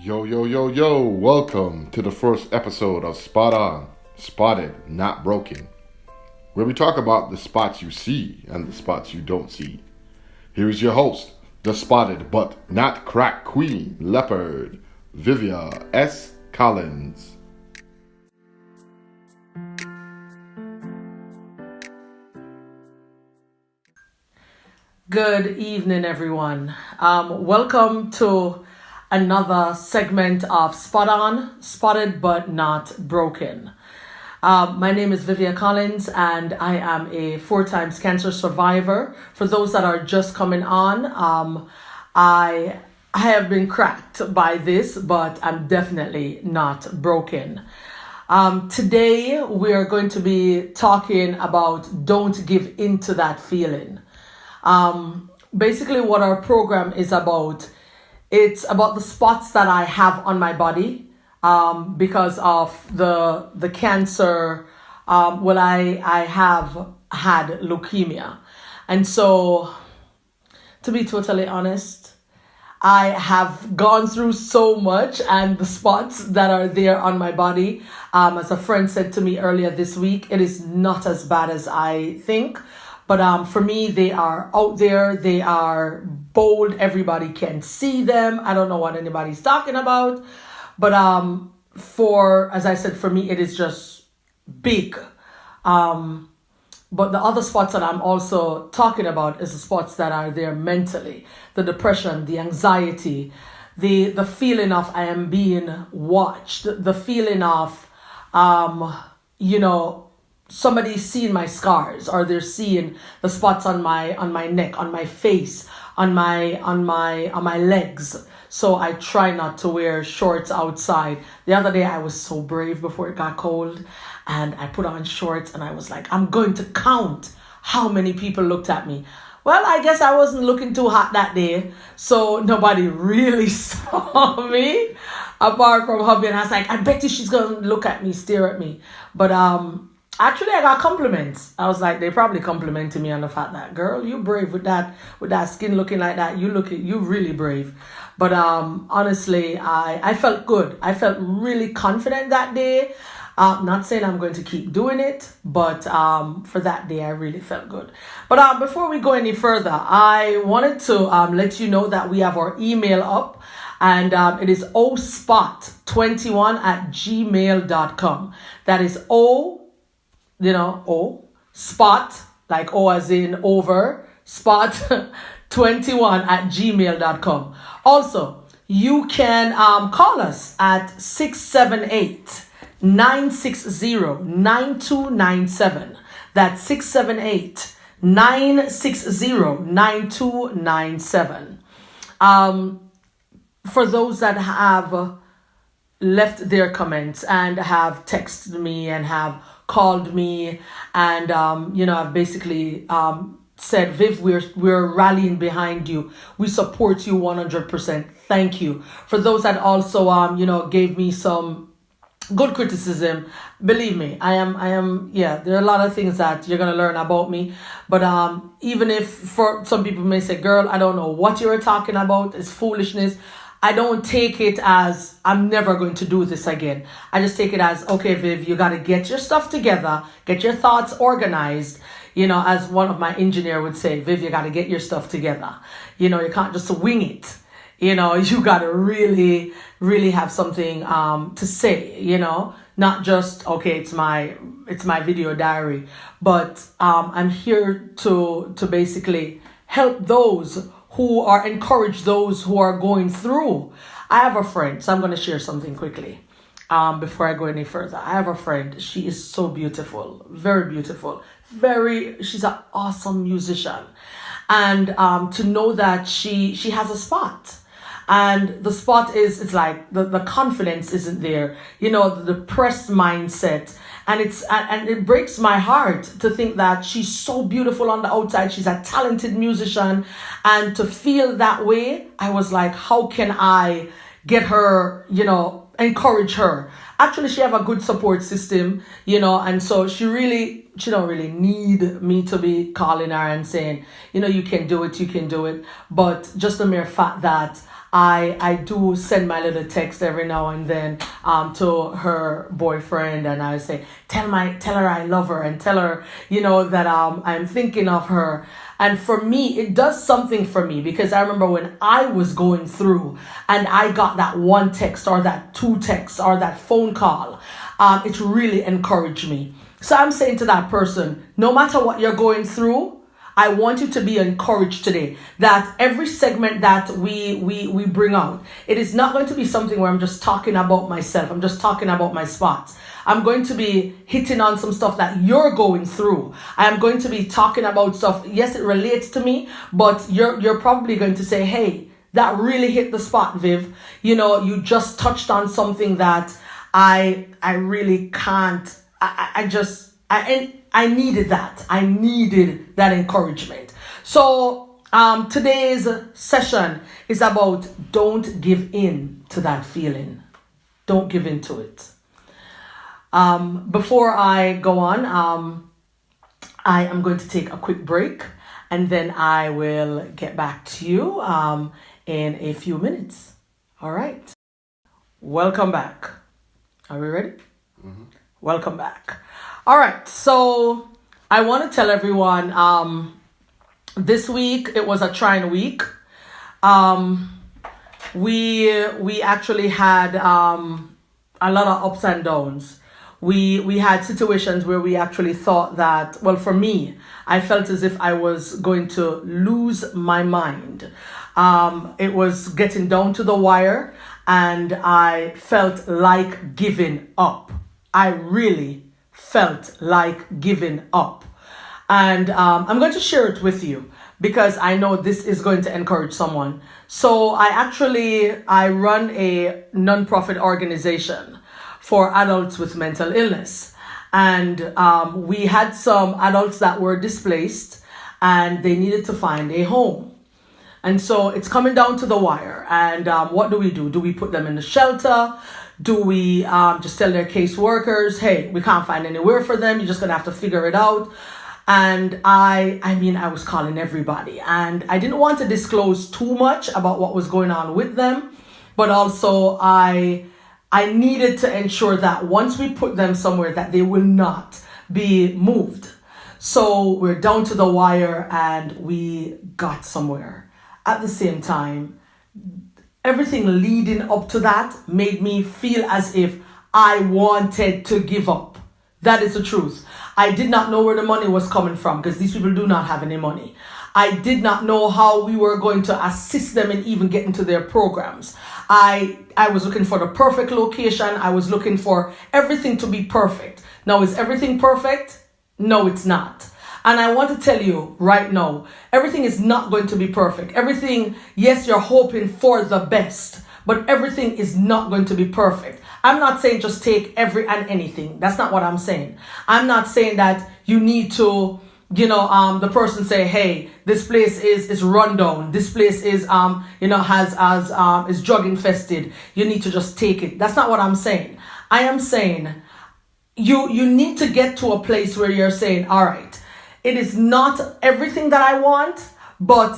Yo, yo, yo, yo, welcome to the first episode of Spot On, Spotted, Not Broken, where we talk about the spots you see and the spots you don't see. Here is your host, the spotted but not cracked queen, leopard, Vivia S. Collins. Good evening, everyone. Welcome to another segment of Spot On, Spotted but Not Broken. My name is Vivia Collins, and I am a 4 times cancer survivor. For those that are just coming on, I have been cracked by this, but I'm definitely not broken. Today, we are going to be talking about don't give in to that feeling. Basically what our program is about, it's about the spots that I have on my body, because of the cancer. I have had leukemia. And so, to be totally honest, I have gone through so much, and the spots that are there on my body, as a friend said to me earlier this week, it is not as bad as I think. But for me, they are out there. They are bold. Everybody can see them. I don't know what anybody's talking about. But as I said, for me, it is just big. But the other spots that I'm also talking about is the spots that are there mentally. The depression, the anxiety, the feeling of I am being watched. The feeling of, somebody seeing my scars, or they're seeing the spots on my neck, on my face, on my legs. So I try not to wear shorts outside. The other day I was so brave before it got cold, and I put on shorts and I was like, I'm going to count how many people looked at me. Well, I guess I wasn't looking too hot that day, so nobody really saw me apart from hubby. And I was like, I bet you she's gonna look at me, stare at me. But actually, I got compliments. I was like, they probably complimented me on the fact that, girl, you brave with that skin looking like that. You really brave. But honestly, I felt good. I felt really confident that day. Not saying I'm going to keep doing it, but for that day, I really felt good. But before we go any further, I wanted to let you know that we have our email up, and it is ospot21@gmail.com. That is spot, like O as in over, spot21@gmail.com. Also, you can call us at 678-960-9297. That's 678-960-9297. For those that have left their comments and have texted me and have called me and I've basically said, Viv, we're rallying behind you. We support you 100%. Thank you. For those that also gave me some good criticism, believe me, I am there are a lot of things that you're gonna learn about me. But even if for some people may say, girl, I don't know what you were talking about, it's foolishness, I don't take it as I'm never going to do this again. I just take it as, okay, Viv, you got to get your stuff together, get your thoughts organized. As one of my engineer would say, Viv, you got to get your stuff together. You can't just wing it. You got to really, really have something to say, not just, okay, it's my video diary, but I'm here to basically help those who are encourage those who are going through. I have a friend, so I'm going to share something quickly before I go any further. I have a friend. She is so beautiful, very beautiful, she's an awesome musician. And to know that she has a spot. And the spot it's like the confidence isn't there, the depressed mindset. And it breaks my heart to think that she's so beautiful on the outside. She's a talented musician. And to feel that way, I was like, how can I get her, encourage her. Actually, she have a good support system, and so she don't really need me to be calling her and saying, you can do it. But just the mere fact that I do send my little text every now and then to her boyfriend, and I say, tell her I love her, and tell her, that I'm thinking of her. And for me, it does something for me, because I remember when I was going through and I got that one text or that two texts or that phone call, it really encouraged me. So I'm saying to that person, no matter what you're going through, I want you to be encouraged today that every segment that we bring out, it is not going to be something where I'm just talking about myself. I'm just talking about my spots. I'm going to be hitting on some stuff that you're going through. I'm going to be talking about stuff. Yes, it relates to me, but you're probably going to say, hey, that really hit the spot, Viv. You just touched on something that I really can't. I needed that. I needed that encouragement. So today's session is about don't give in to that feeling. Don't give in to it. Before I go on, I am going to take a quick break, and then I will get back to you in a few minutes. All right. Welcome back. Are we ready? Mm-hmm. Welcome back. All right. So I want to tell everyone this week, it was a trying week. We actually had a lot of ups and downs. We had situations where we actually thought that, well, for me, I felt as if I was going to lose my mind. It was getting down to the wire, and I felt like giving up. I really felt like giving up. And I'm going to share it with you because I know this is going to encourage someone. So I run a nonprofit organization for adults with mental illness. And we had some adults that were displaced and they needed to find a home. And so it's coming down to the wire. And what do? Do we put them in the shelter? Do we just tell their caseworkers, hey, we can't find anywhere for them. You're just going to have to figure it out. And I was calling everybody. And I didn't want to disclose too much about what was going on with them. But also I needed to ensure that once we put them somewhere that they will not be moved. So we're down to the wire and we got somewhere. At the same time, everything leading up to that made me feel as if I wanted to give up. That is the truth. I did not know where the money was coming from because these people do not have any money. I did not know how we were going to assist them in even getting to their programs. I was looking for the perfect location. I was looking for everything to be perfect. Now, is everything perfect? No, it's not. And I want to tell you right now, everything is not going to be perfect. Everything, yes, you're hoping for the best, but everything is not going to be perfect. I'm not saying just take every and anything. That's not what I'm saying. I'm not saying that you need to, the person say, hey, this place is run down. This place is, is drug infested. You need to just take it. That's not what I'm saying. I am saying you need to get to a place where you're saying, all right, it is not everything that I want, but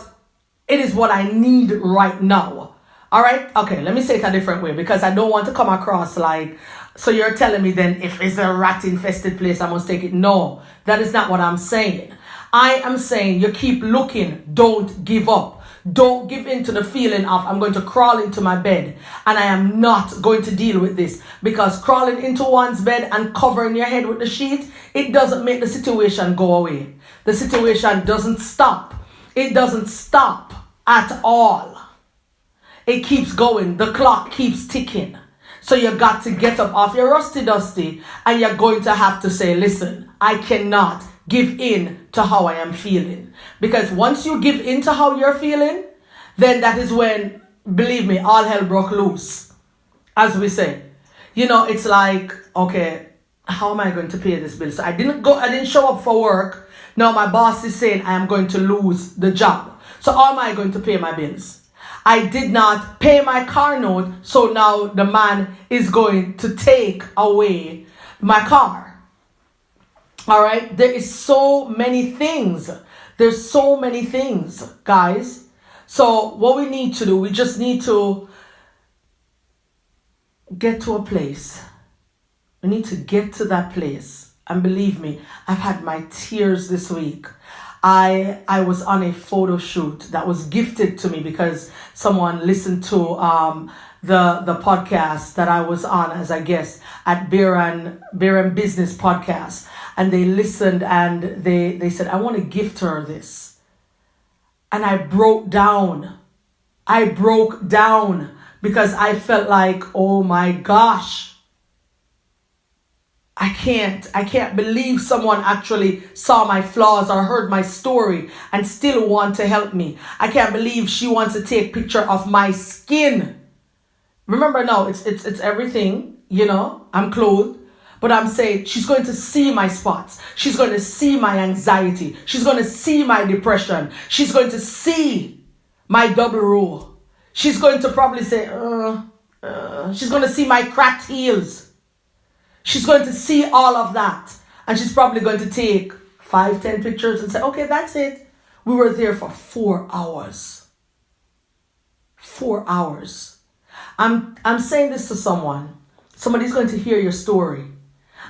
it is what I need right now. All right. Okay. Let me say it a different way because I don't want to come across like, so you're telling me then if it's a rat infested place, I must take it. No, that is not what I'm saying. I am saying you keep looking. Don't give up. Don't give in to the feeling of I'm going to crawl into my bed and I am not going to deal with this, because crawling into one's bed and covering your head with the sheet, it doesn't make the situation go away. The situation doesn't stop. It doesn't stop at all. It keeps going. The clock keeps ticking. So you got to get up off your rusty dusty and you're going to have to say, listen, I cannot give in to how I am feeling. Because once you give in to how you're feeling, then that is when, believe me, all hell broke loose. As we say, it's like, okay, how am I going to pay this bill? So I didn't show up for work. Now my boss is saying I am going to lose the job. So how am I going to pay my bills? I did not pay my car note, so now the man is going to take away my car. All right? There is so many things. There's so many things, guys. So what we need to do, we just need to get to a place. We need to get to that place. And believe me, I've had my tears this week. I was on a photo shoot that was gifted to me because someone listened to the podcast that I was on as a guest at Beer and Business podcast. And they listened and they said, I want to gift her this. And I broke down. Because I felt like, oh my gosh. I can't believe someone actually saw my flaws or heard my story and still want to help me. I can't believe she wants to take picture of my skin. Remember now, it's everything, I'm clothed, but I'm saying she's going to see my spots. She's going to see my anxiety. She's going to see my depression. She's going to see my double row. She's going to probably say, she's going to see my cracked heels. She's going to see all of that. And she's probably going to take 5-10 pictures and say, okay, that's it. We were there for 4 hours. 4 hours. I'm saying this to someone. Somebody's going to hear your story.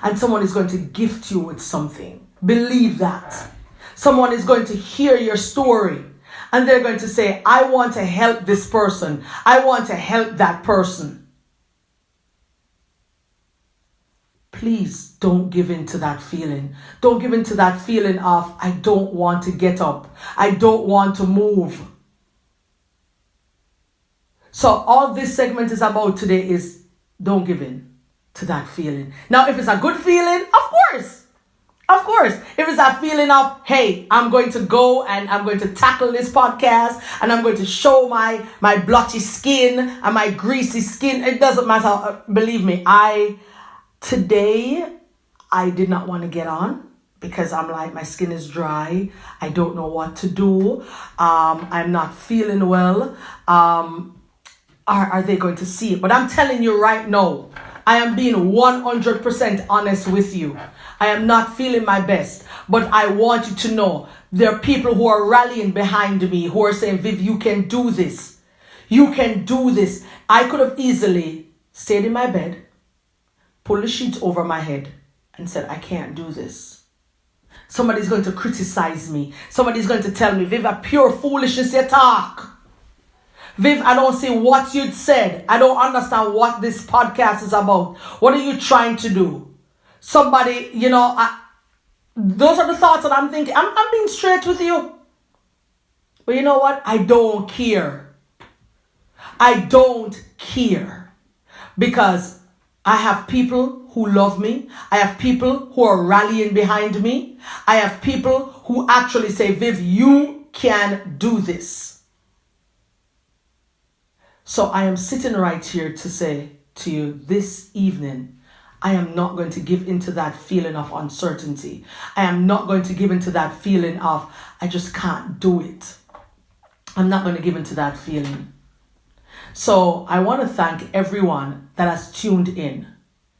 And someone is going to gift you with something. Believe that. Someone is going to hear your story. And they're going to say, I want to help this person. I want to help that person. Please don't give in to that feeling. Don't give in to that feeling of, I don't want to get up. I don't want to move. So all this segment is about today is don't give in to that feeling. Now, if it's a good feeling, of course. If it's a feeling of, hey, I'm going to go and I'm going to tackle this podcast and I'm going to show my blotchy skin and my greasy skin. It doesn't matter. Believe me, Today, I did not want to get on because I'm like, my skin is dry. I don't know what to do. I'm not feeling well. Are they going to see it? But I'm telling you right now, I am being 100% honest with you. I am not feeling my best. But I want you to know there are people who are rallying behind me who are saying, Viv, you can do this. You can do this. I could have easily stayed in my bed, pull the sheets over my head and said, I can't do this. Somebody's going to criticize me. Somebody's going to tell me, Viv, a pure foolishness you talk. Viv, I don't see what you'd said. I don't understand what this podcast is about. What are you trying to do? Somebody, those are the thoughts that I'm thinking. I'm being straight with you. But you know what? I don't care. I don't care. Because I have people who love me. I have people who are rallying behind me. I have people who actually say, Viv, you can do this. So I am sitting right here to say to you this evening, I am not going to give into that feeling of uncertainty. I am not going to give into that feeling of, I just can't do it. I'm not going to give into that feeling. So I want to thank everyone that has tuned in.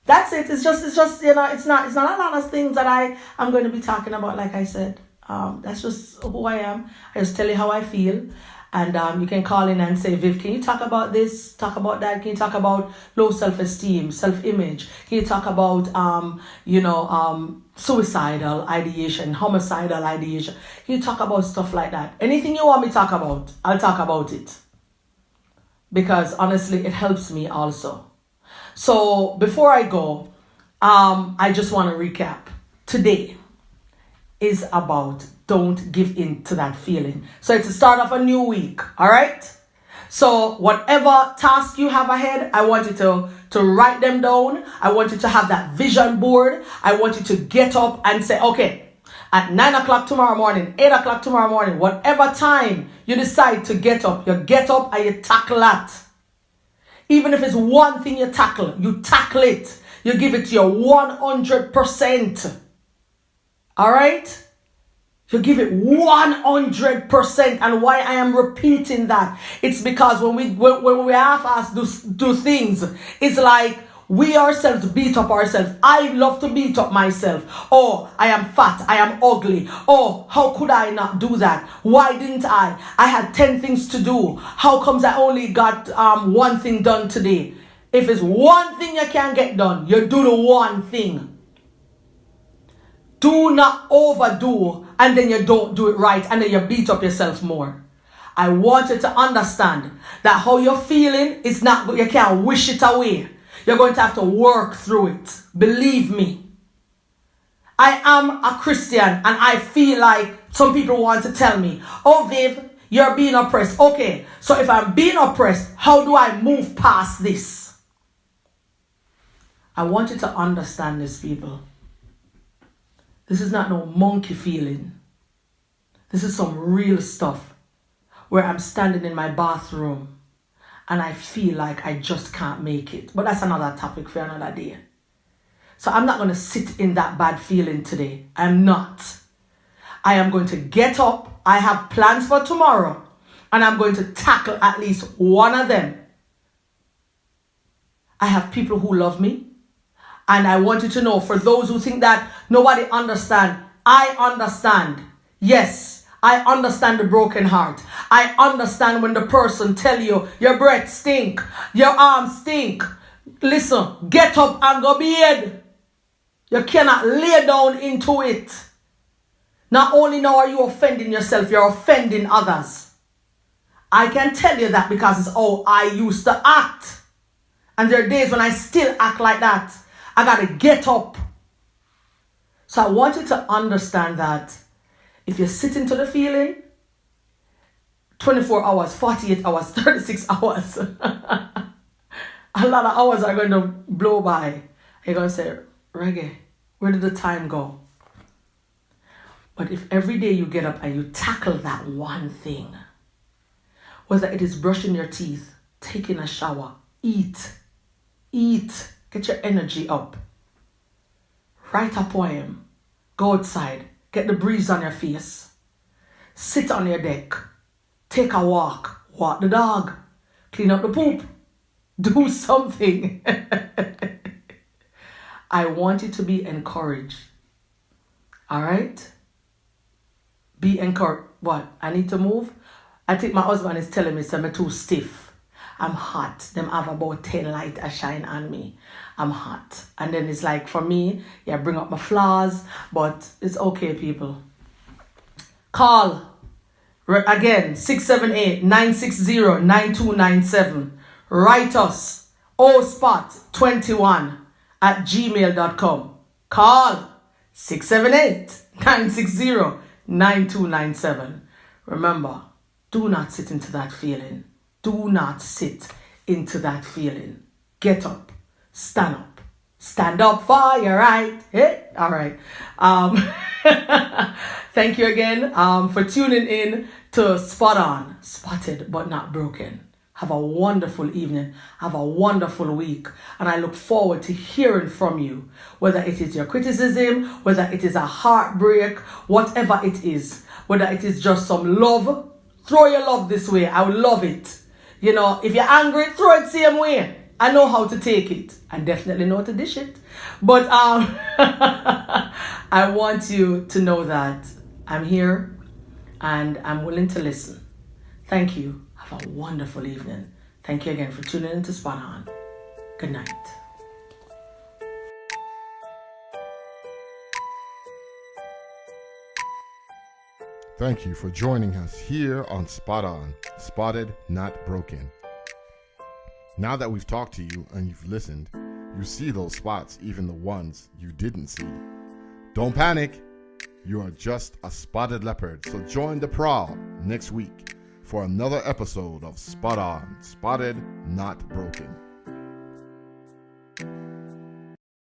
That's it. It's just it's not a lot of things that I'm going to be talking about, like I said. That's just who I am. I just tell you how I feel. And you can call in and say, Viv, can you talk about this, talk about that? Can you talk about low self-esteem, self-image? Can you talk about, suicidal ideation, homicidal ideation? Can you talk about stuff like that? Anything you want me to talk about, I'll talk about it. Because honestly, it helps me also. So before I go, I just want to recap. Today is about don't give in to that feeling. So it's the start of a new week. All right. So whatever task you have ahead, I want you to write them down. I want you to have that vision board. I want you to get up and say, okay, at 9 o'clock tomorrow morning, 8 o'clock tomorrow morning, whatever time you decide to get up, you get up and you tackle that. Even if it's one thing you tackle it. You give it your 100%. All right? You give it 100%. And why I am repeating that, it's because when we have us do things, it's like we ourselves beat up ourselves. I love to beat up myself. Oh, I am fat. I am ugly. Oh, how could I not do that? Why didn't I? I had 10 things to do. How comes I only got one thing done today? If it's one thing you can't get done, you do the one thing. Do not overdo and then you don't do it right and then you beat up yourself more. I want you to understand that how you're feeling is not, you can't wish it away. You're going to have to work through it. Believe me. I am a Christian and I feel like some people want to tell me, oh Viv, you're being oppressed. Okay, so if I'm being oppressed, how do I move past this? I want you to understand this, people. This is not no monkey feeling. This is some real stuff where I'm standing in my bathroom and I feel like I just can't make it. But that's another topic for another day. So I'm not going to sit in that bad feeling today. I'm not. I am going to get up. I have plans for tomorrow and I'm going to tackle at least one of them. I have people who love me. And I want you to know, for those who think that nobody understands, I understand. Yes, I understand the broken heart. I understand when the person tell you, your breath stink, your arms stink. Listen, get up and go bed. You cannot lay down into it. Not only now are you offending yourself, you're offending others. I can tell you that because it's how I used to act. And there are days when I still act like that. I got to get up. So I want you to understand that if you sit into the feeling, 24 hours, 48 hours, 36 hours, a lot of hours are going to blow by. You're going to say, Reggae, where did the time go? But if every day you get up and you tackle that one thing, whether it is brushing your teeth, taking a shower, eat, get your energy up. Write a poem. Go outside. Get the breeze on your face. Sit on your deck. Take a walk. Walk the dog. Clean up the poop. Do something. I want you to be encouraged. Alright? Be encouraged. What? I need to move? I think my husband is telling me I'm too stiff. I'm hot. Them have about 10 light a shine on me. I'm hot. And then it's like, for me, yeah, bring up my flaws, but it's okay, people. Call. Again, 678-960-9297. Write us, ospot21@gmail.com. Call 678-960-9297. Remember, do not sit into that feeling. Do not sit into that feeling. Get up. Stand up. Stand up for your right. Hey? All right. Thank you again for tuning in to Spot On. Spotted but not broken. Have a wonderful evening. Have a wonderful week. And I look forward to hearing from you. Whether it is your criticism, whether it is a heartbreak, whatever it is. Whether it is just some love. Throw your love this way. I would love it. You know, if you're angry, throw it same way. I know how to take it. I definitely know how to dish it. But I want you to know that I'm here and I'm willing to listen. Thank you. Have a wonderful evening. Thank you again for tuning in to Spot On. Good night. Thank you for joining us here on Spot On, Spotted, Not Broken. Now that we've talked to you and you've listened, you see those spots, even the ones you didn't see. Don't panic. You are just a spotted leopard. So join the prowl next week for another episode of Spot On, Spotted, Not Broken.